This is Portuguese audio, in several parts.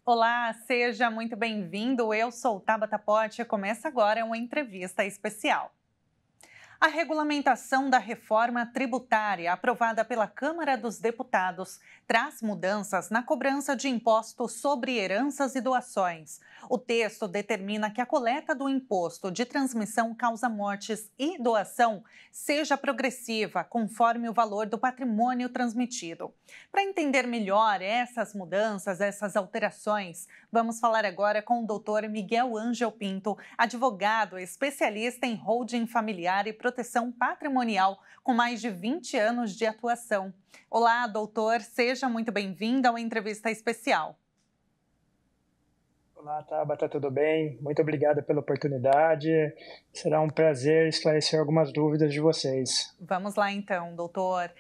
Olá, seja muito bem-vindo. Eu sou Tabata Pote e começa agora uma entrevista especial. A regulamentação da reforma tributária, aprovada pela Câmara dos Deputados, traz mudanças na cobrança de impostos sobre heranças e doações. O texto determina que a coleta do imposto de transmissão causa-mortes e doação seja progressiva, conforme o valor do patrimônio transmitido. Para entender melhor essas mudanças, essas alterações, vamos falar agora com o doutor Miguel Ângel Pinto, advogado especialista em holding familiar e proteção patrimonial, com mais de 20 anos de atuação. Olá, doutor, seja muito bem-vindo à entrevista especial. Olá, Tabata, tudo bem? Muito obrigado pela oportunidade. Será um prazer esclarecer algumas dúvidas de vocês. Vamos lá então, doutor.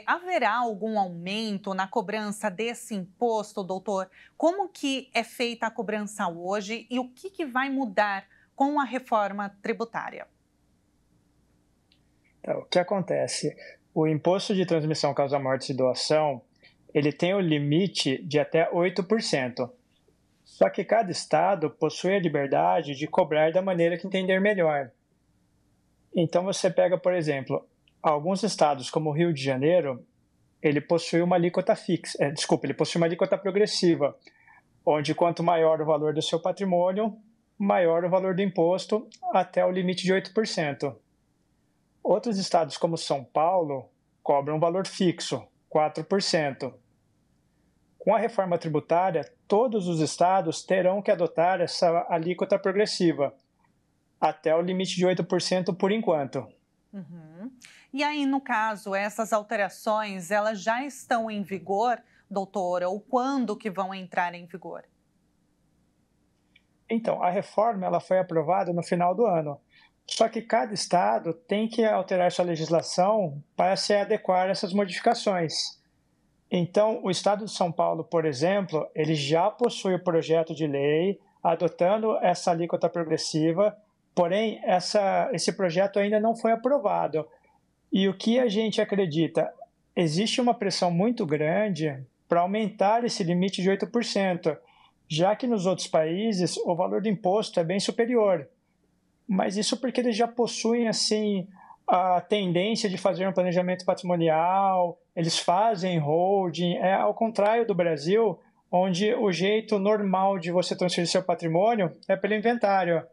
Haverá algum aumento na cobrança desse imposto, doutor? Como que é feita a cobrança hoje e o que vai mudar com a reforma tributária? Então, o que acontece? O imposto de transmissão causa-mortes e doação, ele tem o limite de até 8%. Só que cada estado possui a liberdade de cobrar da maneira que entender melhor. Então você pega, por exemplo, alguns estados como o Rio de Janeiro, ele possui uma alíquota ele possui uma alíquota progressiva, onde quanto maior o valor do seu patrimônio, maior o valor do imposto, até o limite de 8%. Outros estados, como São Paulo, cobram um valor fixo, 4%. Com a reforma tributária, todos os estados terão que adotar essa alíquota progressiva, até o limite de 8% por enquanto. Uhum. E aí, no caso, essas alterações, elas já estão em vigor, doutora, ou quando que vão entrar em vigor? Então, a reforma ela foi aprovada no final do ano. Só que cada estado tem que alterar sua legislação para se adequar a essas modificações. Então, o estado de São Paulo, por exemplo, ele já possui o projeto de lei adotando essa alíquota progressiva, porém, esse projeto ainda não foi aprovado. E o que a gente acredita? Existe uma pressão muito grande para aumentar esse limite de 8%, já que nos outros países o valor do imposto é bem superior. Mas isso porque eles já possuem assim a tendência de fazer um planejamento patrimonial, eles fazem holding, ao contrário do Brasil, onde o jeito normal de você transferir seu patrimônio é pelo inventário.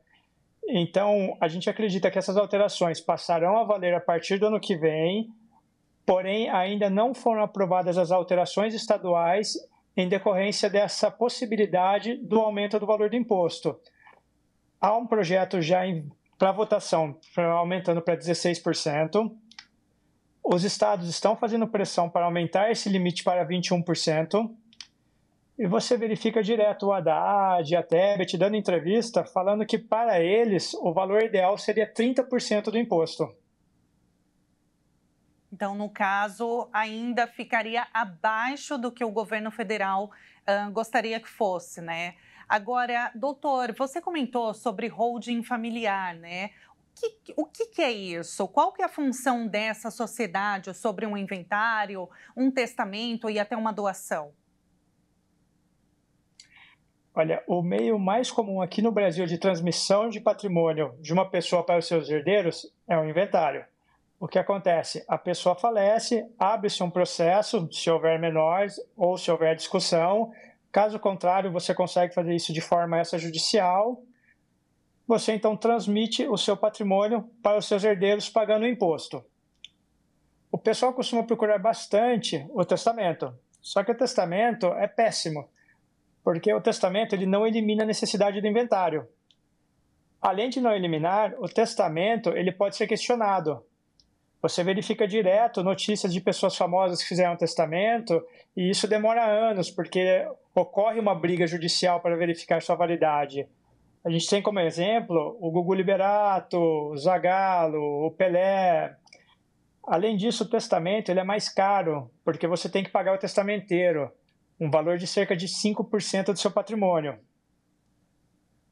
Então, a gente acredita que essas alterações passarão a valer a partir do ano que vem, porém ainda não foram aprovadas as alterações estaduais em decorrência dessa possibilidade do aumento do valor do imposto. Há um projeto já para votação, aumentando para 16%. Os estados estão fazendo pressão para aumentar esse limite para 21%. E você verifica direto o Haddad, a Tebet, dando entrevista, falando que para eles o valor ideal seria 30% do imposto. Então, no caso, ainda ficaria abaixo do que o governo federal gostaria que fosse, né? Agora, doutor, você comentou sobre holding familiar, né? O que é isso? Qual que é a função dessa sociedade sobre um inventário, um testamento e até uma doação? Olha, o meio mais comum aqui no Brasil de transmissão de patrimônio de uma pessoa para os seus herdeiros é o inventário. O que acontece? A pessoa falece, abre-se um processo, se houver menores ou se houver discussão. Caso contrário, você consegue fazer isso de forma extrajudicial. Você então transmite o seu patrimônio para os seus herdeiros pagando o imposto. O pessoal costuma procurar bastante o testamento, só que o testamento é péssimo, porque o testamento ele não elimina a necessidade do inventário. Além de não eliminar, o testamento ele pode ser questionado. Você verifica direto notícias de pessoas famosas que fizeram testamento e isso demora anos, porque ocorre uma briga judicial para verificar sua validade. A gente tem como exemplo o Gugu Liberato, o Zagallo, o Pelé. Além disso, o testamento ele é mais caro, porque você tem que pagar o testamenteiro, um valor de cerca de 5% do seu patrimônio.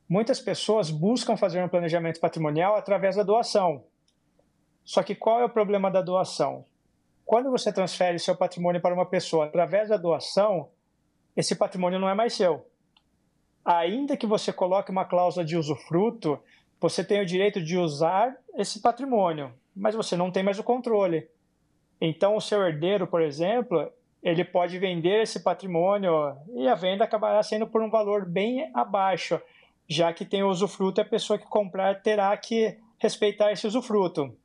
Muitas pessoas buscam fazer um planejamento patrimonial através da doação. Só que qual é o problema da doação? Quando você transfere seu patrimônio para uma pessoa através da doação, esse patrimônio não é mais seu. ainda que você coloque uma cláusula de usufruto, você tem o direito de usar esse patrimônio, mas você não tem mais o controle. Então, o seu herdeiro, por exemplo, ele pode vender esse patrimônio e a venda acabará sendo por um valor bem abaixo, já que tem o usufruto e a pessoa que comprar terá que respeitar esse usufruto.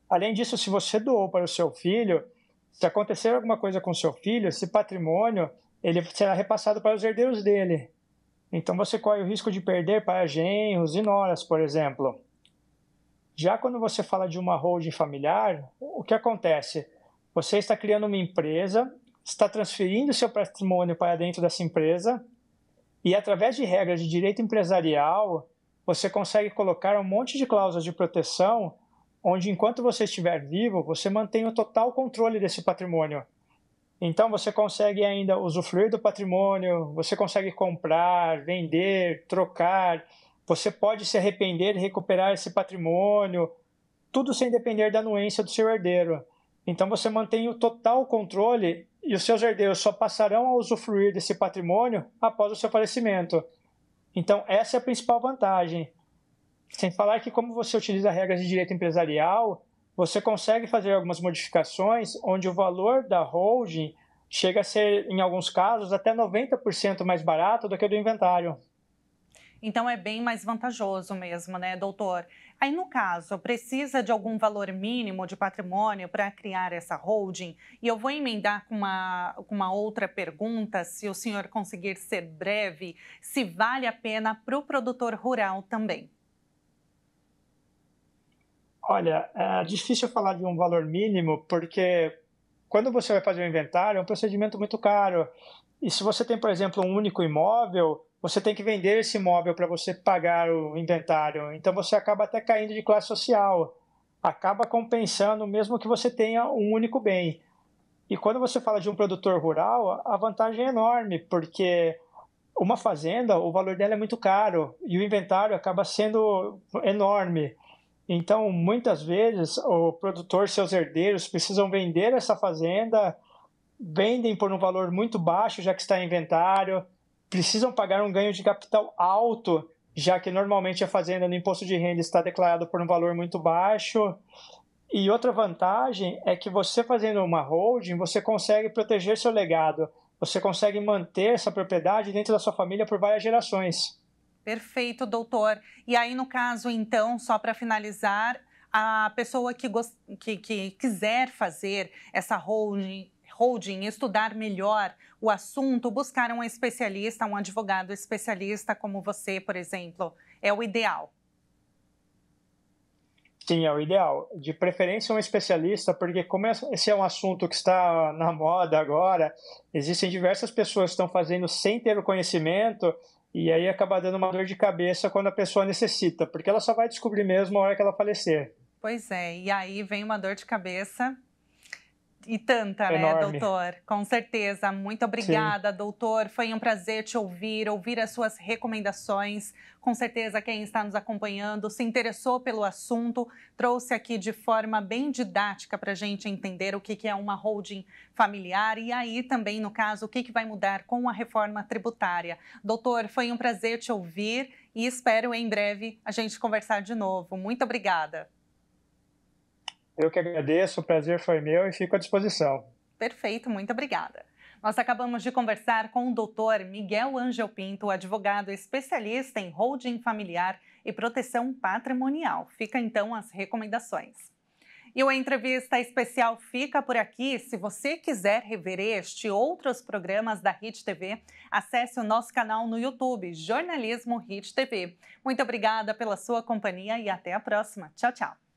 Além disso, se você doou para o seu filho, se acontecer alguma coisa com o seu filho, esse patrimônio ele será repassado para os herdeiros dele. Então você corre o risco de perder para genros e noras, por exemplo. Já quando você fala de uma holding familiar, o que acontece? Você está criando uma empresa, está transferindo seu patrimônio para dentro dessa empresa e, através de regras de direito empresarial, você consegue colocar um monte de cláusulas de proteção onde, enquanto você estiver vivo, você mantém o total controle desse patrimônio. Então, você consegue ainda usufruir do patrimônio, você consegue comprar, vender, trocar, você pode se arrepender e recuperar esse patrimônio, tudo sem depender da anuência do seu herdeiro. Então, você mantém o total controle e os seus herdeiros só passarão a usufruir desse patrimônio após o seu falecimento. Então, essa é a principal vantagem. Sem falar que, como você utiliza regras de direito empresarial, você consegue fazer algumas modificações onde o valor da holding chega a ser, em alguns casos, até 90% mais barato do que o do inventário. Então é bem mais vantajoso mesmo, né, doutor? Aí, no caso, precisa de algum valor mínimo de patrimônio para criar essa holding? E eu vou emendar com uma outra pergunta, se o senhor conseguir ser breve, se vale a pena para o produtor rural também. Olha, é difícil falar de um valor mínimo, porque quando você vai fazer um inventário, é um procedimento muito caro. E se você tem, por exemplo, um único imóvel, você tem que vender esse imóvel para você pagar o inventário. Então você acaba até caindo de classe social. Acaba compensando mesmo que você tenha um único bem. E quando você fala de um produtor rural, a vantagem é enorme, porque uma fazenda, o valor dela é muito caro e o inventário acaba sendo enorme. Então, muitas vezes, o produtor e seus herdeiros precisam vender essa fazenda, vendem por um valor muito baixo, já que está em inventário, precisam pagar um ganho de capital alto, já que normalmente a fazenda no imposto de renda está declarada por um valor muito baixo. E outra vantagem é que você fazendo uma holding, você consegue proteger seu legado, você consegue manter essa propriedade dentro da sua família por várias gerações. Perfeito, doutor. E aí, no caso, então, só para finalizar, a pessoa que quiser fazer essa holding, estudar melhor o assunto, buscar um especialista, um advogado especialista como você, por exemplo, é o ideal. Sim, é o ideal. De preferência um especialista, porque como esse é um assunto que está na moda agora, existem diversas pessoas que estão fazendo sem ter o conhecimento e aí acaba dando uma dor de cabeça quando a pessoa necessita, porque ela só vai descobrir mesmo a hora que ela falecer. Pois é, e aí vem uma dor de cabeça e tanta, né, Enorme. doutor? Com certeza. Muito obrigada, doutor. Foi um prazer te ouvir as suas recomendações. Com certeza, quem está nos acompanhando se interessou pelo assunto, trouxe aqui de forma bem didática para a gente entender o que é uma holding familiar e aí também, no caso, o que vai mudar com a reforma tributária. Doutor, foi um prazer te ouvir e espero em breve a gente conversar de novo. Muito obrigada. Eu que agradeço, o prazer foi meu e fico à disposição. Perfeito, muito obrigada. Nós acabamos de conversar com o doutor Miguel Ângel Pinto, advogado especialista em holding familiar e proteção patrimonial. Fica então as recomendações. E o Entrevista Especial fica por aqui. Se você quiser rever este e outros programas da Hit TV, acesse o nosso canal no YouTube, Jornalismo Hit TV. Muito obrigada pela sua companhia e até a próxima. Tchau, tchau.